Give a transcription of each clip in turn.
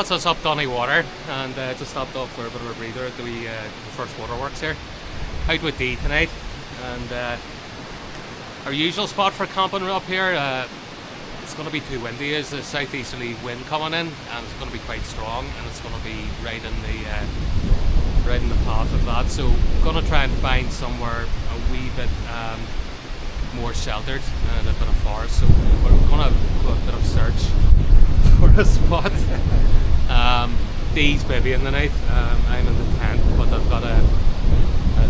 that's us up Dunnywater, and just stopped off for a bit of a breather at the first waterworks here. Out with Dee tonight, and our usual spot for camping up here. It's going to be too windy. There's a southeasterly wind coming in, and it's going to be quite strong, and it's going to be right in the path of that. So we're going to try and find somewhere a wee bit more sheltered and a bit of forest. So we're going to do a bit of search for a spot. Dee's bivvying tonight. I'm in the tent, but I've got a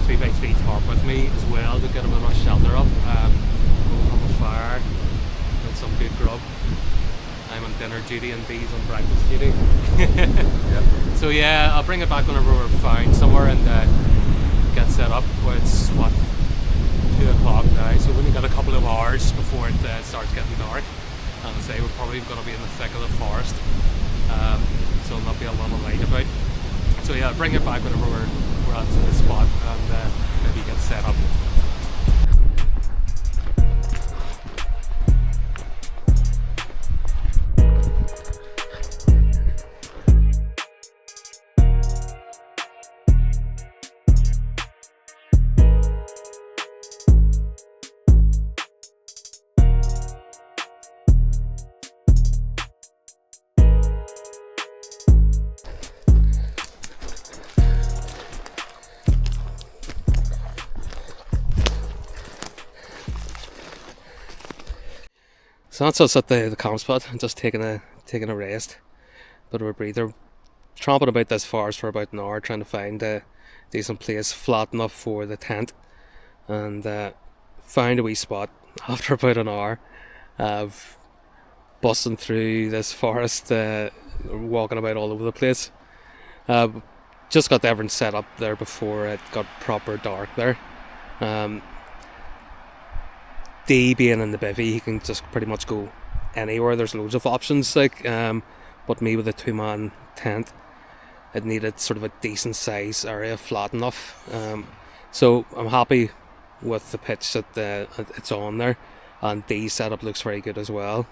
3x3 tarp with me as well to get a bit of shelter up. We'll have a fire and some good grub. I'm on dinner duty and Dee's on breakfast duty. Yep. So yeah, I'll bring it back whenever we're found somewhere and get set up. Well, it's what, 2 o'clock now, so we've only got a couple of hours before it starts getting dark. And I say we're probably going to be in the thick of the forest, so there'll not be a lot of light about. So yeah, I'll bring it back whenever we're at the spot and maybe get set up. So that's us at the camp spot, just taking a rest, bit of a breather, tramping about this forest for about an hour, trying to find a decent place flat enough for the tent, and found a wee spot after about an hour of busting through this forest, walking about all over the place. Just got everything set up there before it got proper dark there. Dee being in the bivvy, he can just pretty much go anywhere. There's loads of options, but me with a 2-man tent, it needed sort of a decent size area, flat enough. So I'm happy with the pitch that it's on there, and Dee's setup looks very good as well.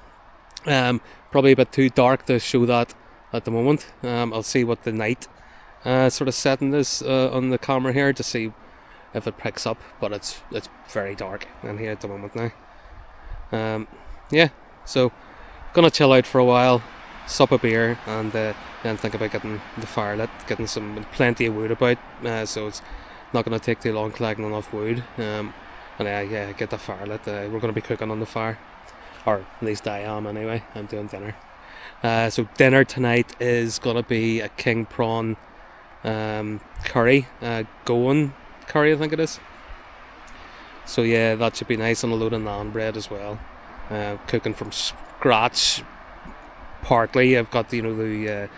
Probably a bit too dark to show that at the moment. I'll see what the night sort of setting is on the camera here to see if it picks up, but it's very dark in here at the moment now. Yeah, so gonna chill out for a while, sup a beer, and then think about getting the fire lit, getting plenty of wood about, so it's not gonna take too long collecting enough wood, and get the fire lit. We're gonna be cooking on the fire, or at least I am anyway. I'm doing dinner. So dinner tonight is gonna be a king prawn curry, Goan curry I think it is. So yeah, that should be nice, and a load of naan bread as well. Cooking from scratch partly. I've got the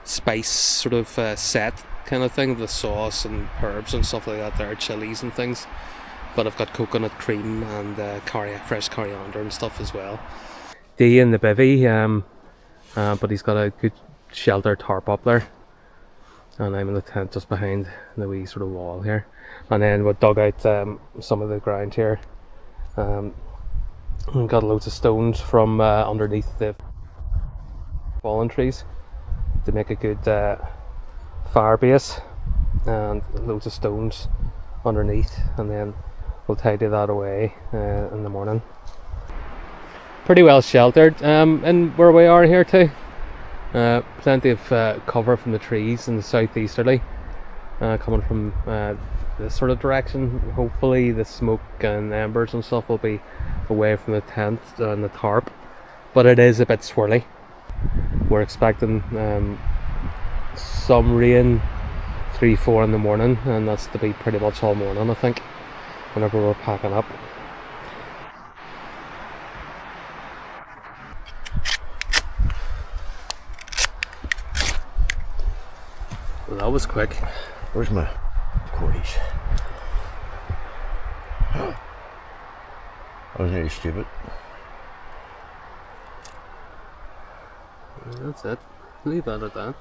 spice sort of set kind of thing, the sauce and herbs and stuff like that there, chilies and things, but I've got coconut cream and fresh coriander and stuff as well. Dee in the bivvy, but he's got a good shelter tarp up there, and I'm in the tent just behind the wee sort of wall here. And then we dug out some of the ground here. We've got loads of stones from underneath the fallen trees to make a good fire base, and loads of stones underneath, and then we'll tidy that away in the morning. Pretty well sheltered in where we are here too. Plenty of cover from the trees in the southeasterly, coming from this sort of direction. Hopefully the smoke and embers and stuff will be away from the tent and the tarp, but it is a bit swirly. We're expecting some rain 3-4 in the morning, and that's to be pretty much all morning I think, whenever we're packing up. Well, that was quick. Where's my quarties? I was nearly stupid. That's it. Leave that at that.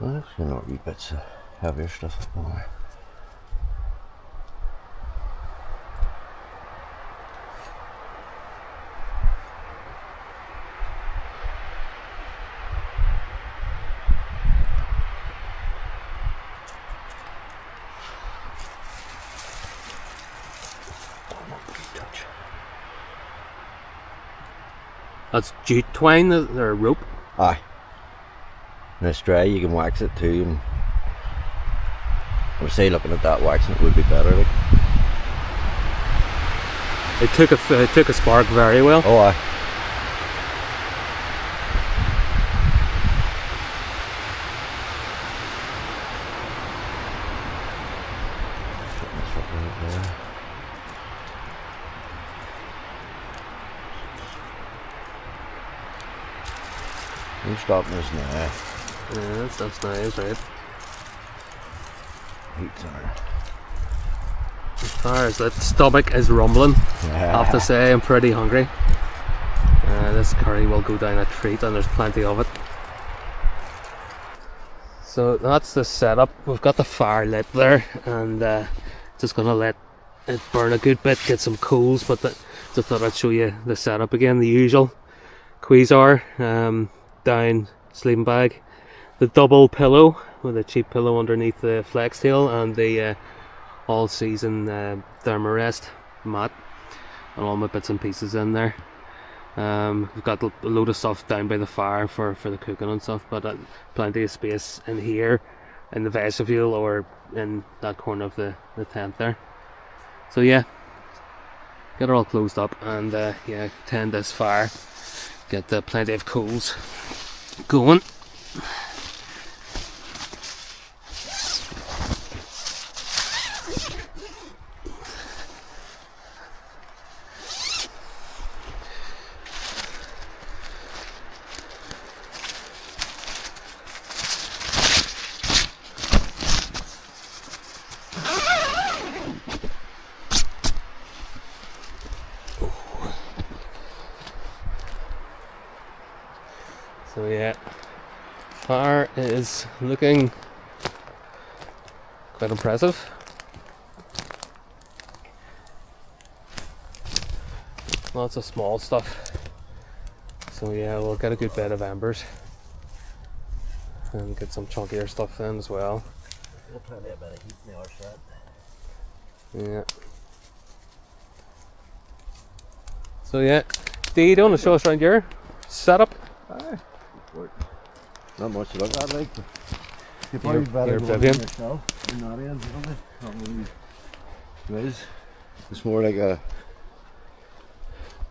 Well, there's gonna be bits of heavier stuff up there. That's jute twine or rope. Aye. And it's dry, you can wax it too. And I would say looking at that waxing it would be better. Like. It took a spark very well. Oh aye. I'm stopping this now. Yeah, that's nice, right? Heat's on. As far as that stomach is rumbling, I have to say I'm pretty hungry. This curry will go down a treat, and there's plenty of it. So that's the setup. We've got the fire lit there, and just gonna let it burn a good bit, get some coals. But just thought I'd show you the setup again. The usual Quasar, down sleeping bag, the double pillow with a cheap pillow underneath the flex tail, and the all season thermarest mat, and all my bits and pieces in there. We've got a load of stuff down by the fire for the cooking and stuff, but plenty of space in here in the vestibule or in that corner of the tent there. So yeah, get it all closed up, and yeah, tend this fire, get plenty of coals going. So yeah, fire is looking quite impressive. Lots of small stuff. So yeah, we'll get a good bed of embers and get some chunkier stuff in as well. We'll plenty a bit of heat in the arse that. Yeah. So yeah, Dee, do you want to show us around your setup? Aye. Not much to look at, like. You You're- probably better you're go in Vivian. yourself. You're not in, isn't it? It's more like a,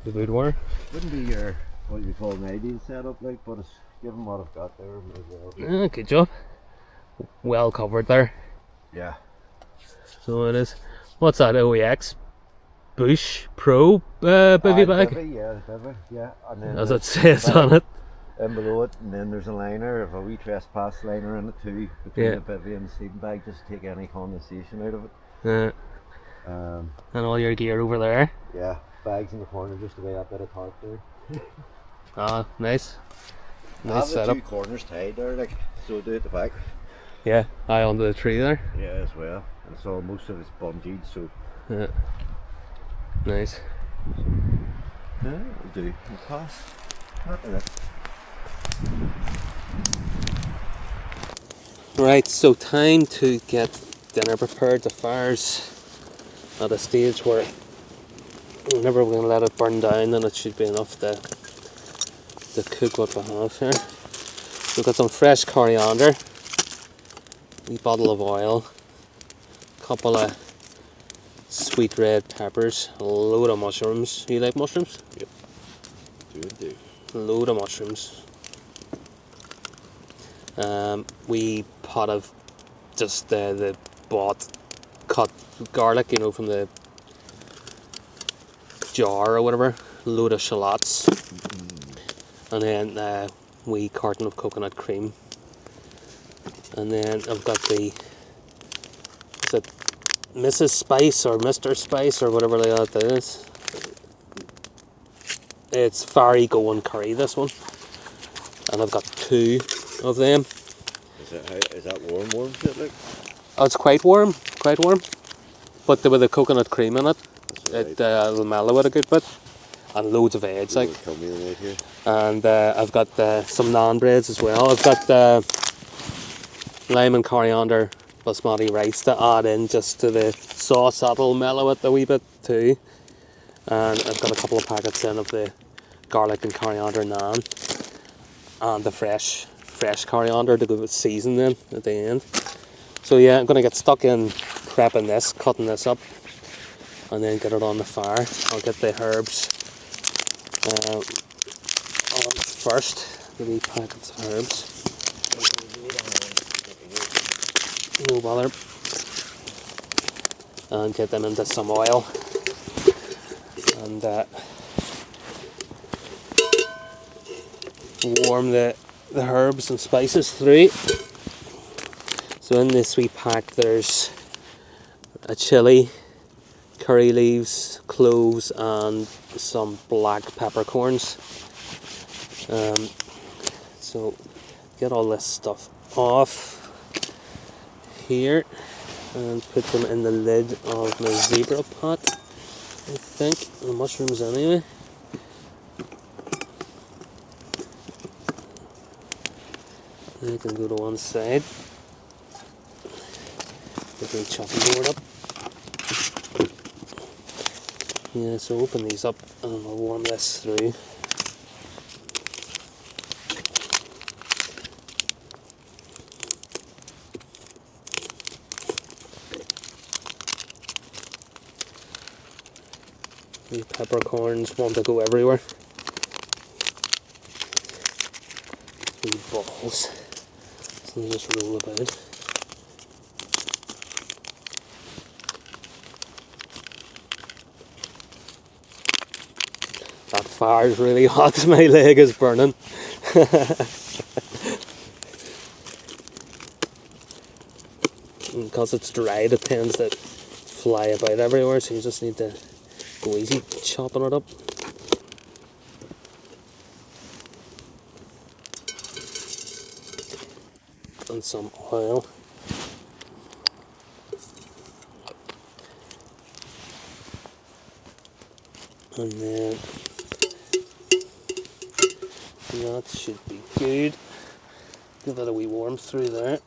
The boudoir. wouldn't be your, what you call an ideal setup, like, but it's given what I've got there as well. Good job. Well covered there. Yeah. So it is. What's that? OEX Bush Pro bivy bag, Bivy, yeah, bivy, yeah. And then as it there's says a on it. in below it, and then there's a liner, of a wee trespass liner in it too, between Yeah. the bivy and the sleeping bag, just to take any condensation out of it. And all your gear over there. Yeah, bags in the corner just away that bit of tarp there. Ah, nice. I Nice have the setup. two corners tied there, like, so do at the back. Yeah, eye onto the tree there. Yeah, as well. And so most of it's bungeed, so Yeah. Nice. yeah, it'll do. It'll pass. Not enough. Right, so time to get dinner prepared. The fire's at a stage where whenever we're going to let it burn down, then it should be enough to cook what we have here. We've got some fresh coriander, a wee bottle of oil, a couple of sweet red peppers, a load of mushrooms. You like mushrooms? Yep. Do. A load of mushrooms. We pot of just the bought cut garlic, you know, from the jar or whatever. A load of shallots, and then wee carton of coconut cream. And then I've got is it Mrs. Spice or Mr. Spice or whatever like that is. It's Fiery Goan curry, this one, and I've got 2 of them. Is that warm shit, like? Oh, it's quite warm, but with the coconut cream in it, That's it'll mellow it a good bit, and loads of eggs, like. Come in right here. And I've got some naan breads as well. I've got lime and coriander basmati rice to add in just to the sauce. That'll mellow it a wee bit too. And I've got a couple of packets in of the garlic and coriander naan, and the fresh coriander to go with season then at the end. So yeah, I'm going to get stuck in prepping this, cutting this up, and then get it on the fire. I'll get the herbs on first, the wee packets of herbs. No bother. And get them into some oil. And warm the herbs and spices through. So in this wee pack there's a chilli, curry leaves, cloves and some black peppercorns. So get all this stuff off here and put them in the lid of my zebra pot, I think, the mushrooms anyway. They can go to one side. Put the chopping board up. Yeah, so open these up and I'll warm this through. The peppercorns want to go everywhere. Three balls. So they just roll about. That fire's really hot, my leg is burning. Because it's dried, it tends to fly about everywhere, so you just need to go easy chopping it up. And some oil. And then that should be good. Give it a wee warm through there.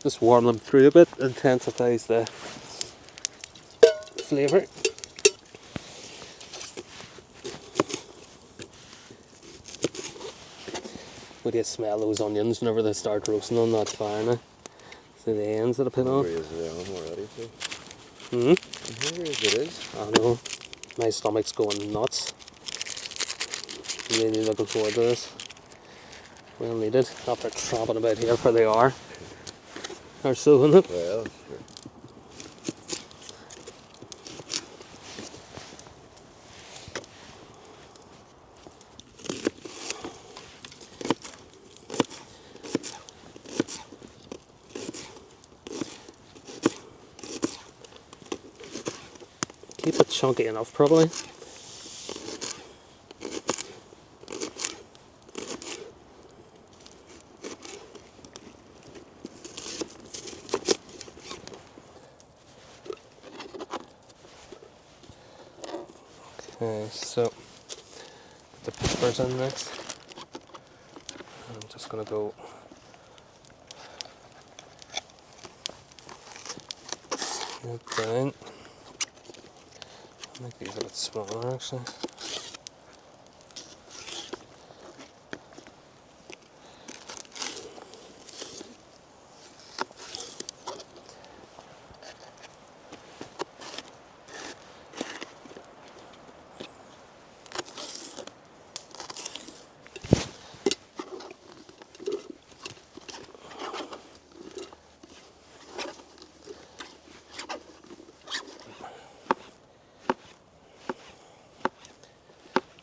Just warm them through a bit, intensifies the flavour. What do you smell those onions whenever they start roasting on that fire now? See the ends that I put on? Hungry as I am already, so. Hmm? I'm hungry as it is. I know. My stomach's going nuts. Really looking forward to this. Well needed after tromping about here for the hour or so, isn't it? Well, sure. Keep it chunky enough, probably. Okay, so put the peppers in next. I'm just gonna go down. Make these a bit smaller actually.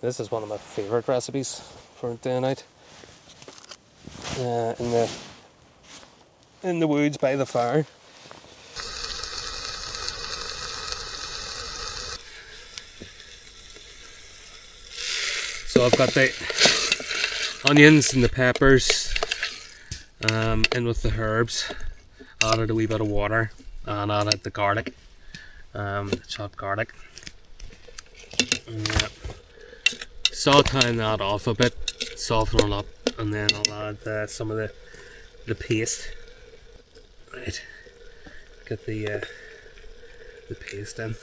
This is one of my favourite recipes for day out. In the woods by the fire. So I've got the onions and the peppers in with the herbs. Added a wee bit of water and added the garlic, the chopped garlic. Yeah. Sauteing that off a bit, softening up, and then I'll add some of the paste. Right, get the paste in.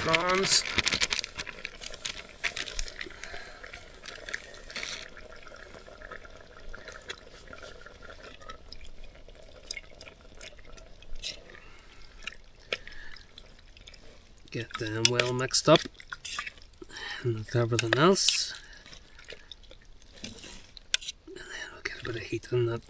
Prawns. Get them well mixed up and with everything else, and then we'll get a bit of heat in that.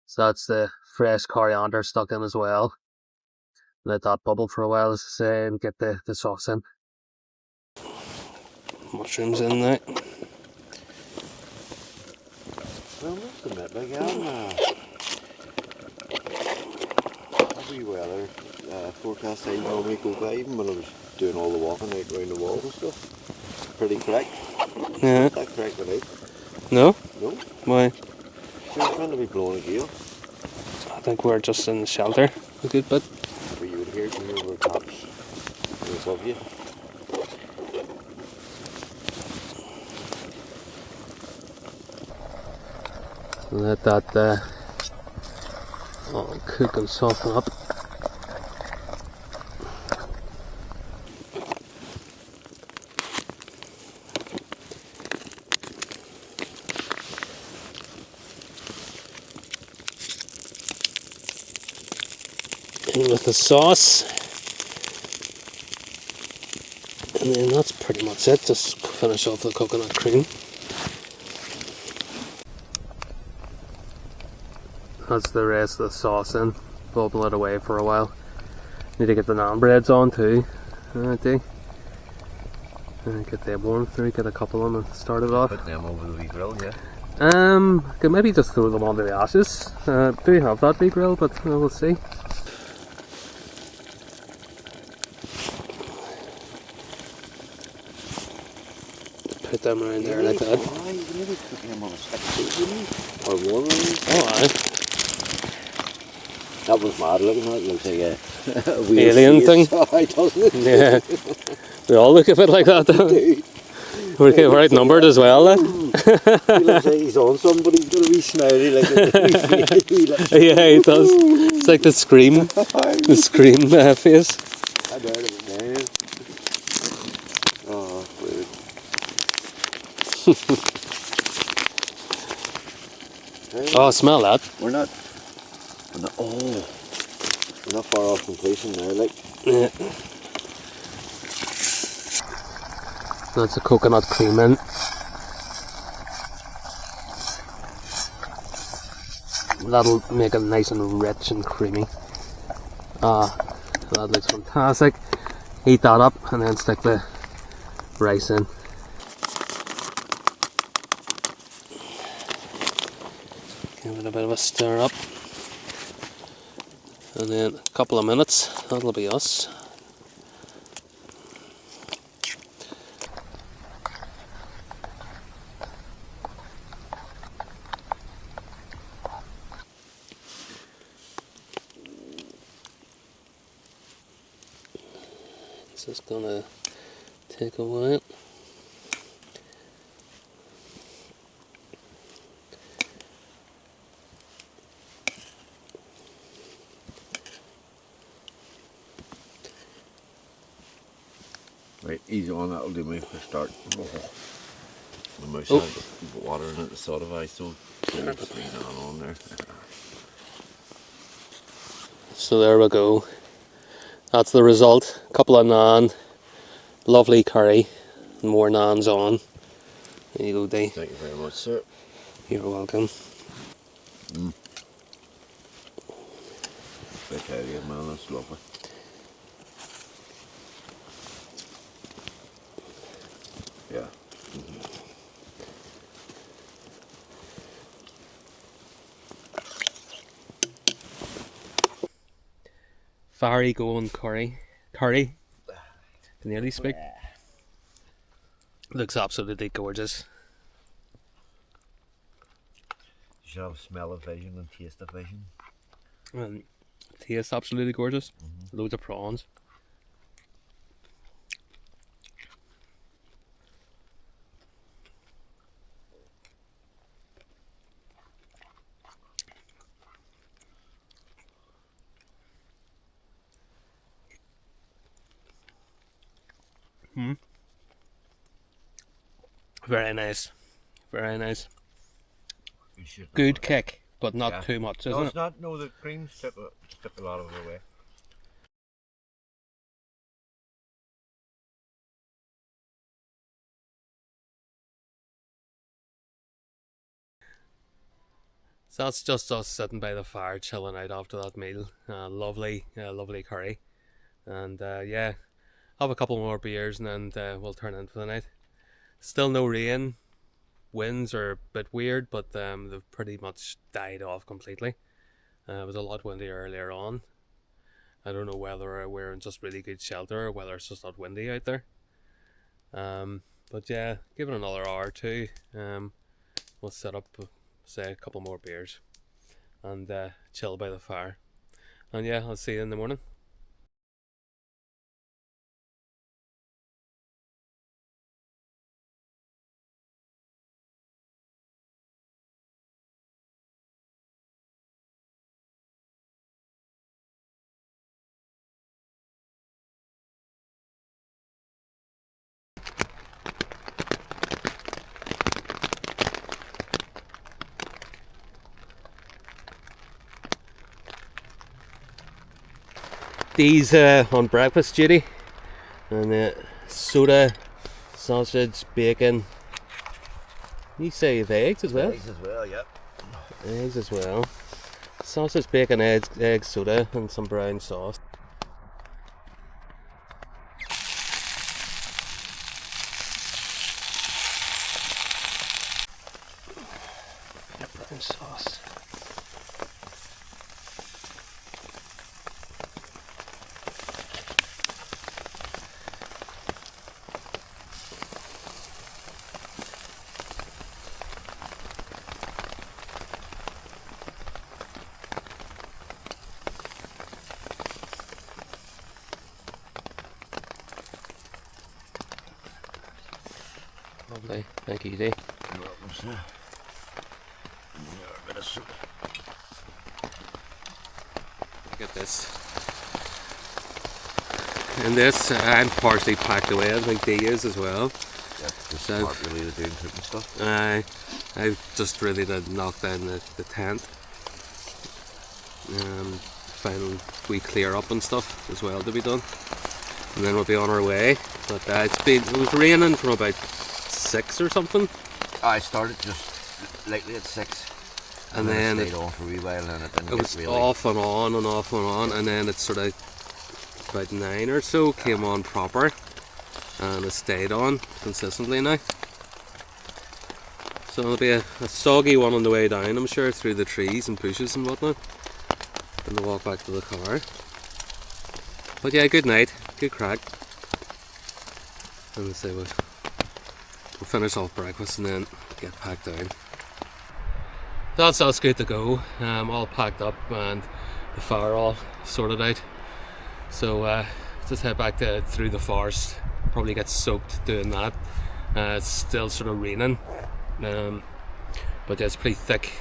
So that's the fresh coriander stuck in as well. Let that bubble for a while, as I say, and get the sauce in. Mushrooms in there. Well, must admit, like, every weather forecast I normally go by, even when I was doing all the walking out around the walls and stuff. Pretty correct. Yeah. Not that correct tonight. No? No. Why? Sure, it's meant to be blowing a gale. I think we're just in the shelter a good bit. Where you would hear from here over tops. It's above you. Let that all cook and soften up. In with the sauce, and then that's pretty much it. Just finish off the coconut cream. That's the rest of the sauce in. Bubble it away for a while. Need to get the naan breads on too. I do. And get them warm through, get a couple on and start it off. Put them over the wee grill, yeah. Could maybe just throw them onto the ashes. Do have that wee grill, but we'll see. Put them around there like that. Aye, you maybe put them on a stick too, wouldn't you? Or one of them. Oh, aye. That was mad looking at it. Looks like a weird Alien thing. Aye, doesn't it? Yeah. We all look a bit like that though. We're outnumbered as well then. He looks like he's on somebody. He's got a wee smiley like a wee Yeah, he does. It's like the Scream. The Scream face. I heard of it, man. Oh, weird. Oh, smell that. We're not, oh, we're not far off completion there, like. Yeah. That's the coconut cream in. That'll make it nice and rich and creamy. That looks fantastic. Heat that up and then stick the rice in. Give it a bit of a stir up. And then a couple of minutes, that'll be us. It's just gonna take a while. Right, easy on, that'll do me for start. The mouse has water in it, the sort of ice, so just lean that on there. So there we go. That's the result. A couple of naan, lovely curry, and more naans on. There you go, Dee. Thank you very much, sir. You're welcome. Big area, man, that's lovely. Yeah. Fiery Goan curry. Can nearly speak. Looks absolutely gorgeous. You should have smell of vision and taste of vision. And tastes absolutely gorgeous. Loads of prawns. Very nice. Very nice. You should Good kick, but not Yeah. too much, No, isn't it's it? not. No, the creams tip a lot of it away. So that's just us sitting by the fire, chilling out after that meal. Lovely curry. And yeah, have a couple more beers and then we'll turn in for the night. Still no rain. Winds are a bit weird, but they've pretty much died off completely. It was a lot windy earlier on. I don't know whether we're in just really good shelter or whether it's just not windy out there. But yeah, give it another hour or two. We'll set up, say, a couple more beers and chill by the fire. And yeah, I'll see you in the morning. These on breakfast duty, and soda, sausage, bacon. You say you've eggs as well? Eggs as well, yep. Eggs as well. Sausage, bacon, eggs, soda, and some brown sauce. Brown sauce. Lovely, thank you, Dee. You're welcome, sir. And there, a bit of soda. Look at this. And this, I'm partially packed away, I think Dee is as well. Yeah, just So- part really to doing cooking stuff. I just really did knock down the tent. Final wee clear up and stuff as well to be done. And then we'll be on our way. But it was raining from about 6 or something. I started just lately at 6. And it then stayed on for a wee while and it didn't it get was really... off and on and off and on, and then it sort of about 9 or so came on proper, and it stayed on consistently now. So it'll be a soggy one on the way down, I'm sure, through the trees and bushes and whatnot, and the walk back to the car. But yeah, good night, good crack. And say we'll finish off breakfast and then get packed down. That's good to go. All packed up and the fire all sorted out. So just head back through the forest. Probably get soaked doing that. It's still sort of raining, but yeah, it's pretty thick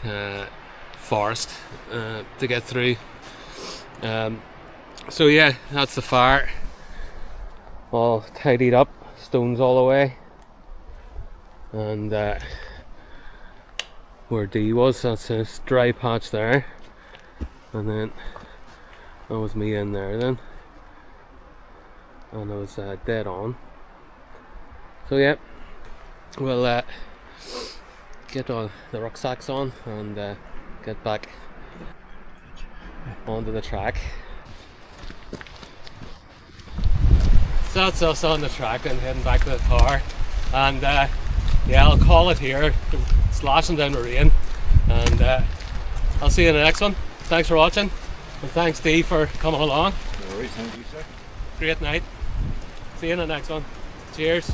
forest to get through. So yeah, that's the fire. All tidied up, stones all away, and where D was, that's a dry patch there, and then that was me in there then, and I was dead on. So yeah, we'll get the rucksacks on and get back onto the track. So that's us on the track and heading back to the car. And yeah, I'll call it here. It's lashing down the rain. And I'll see you in the next one. Thanks for watching. And thanks, Steve, for coming along. No worries, thank you, sir. Great night. See you in the next one. Cheers.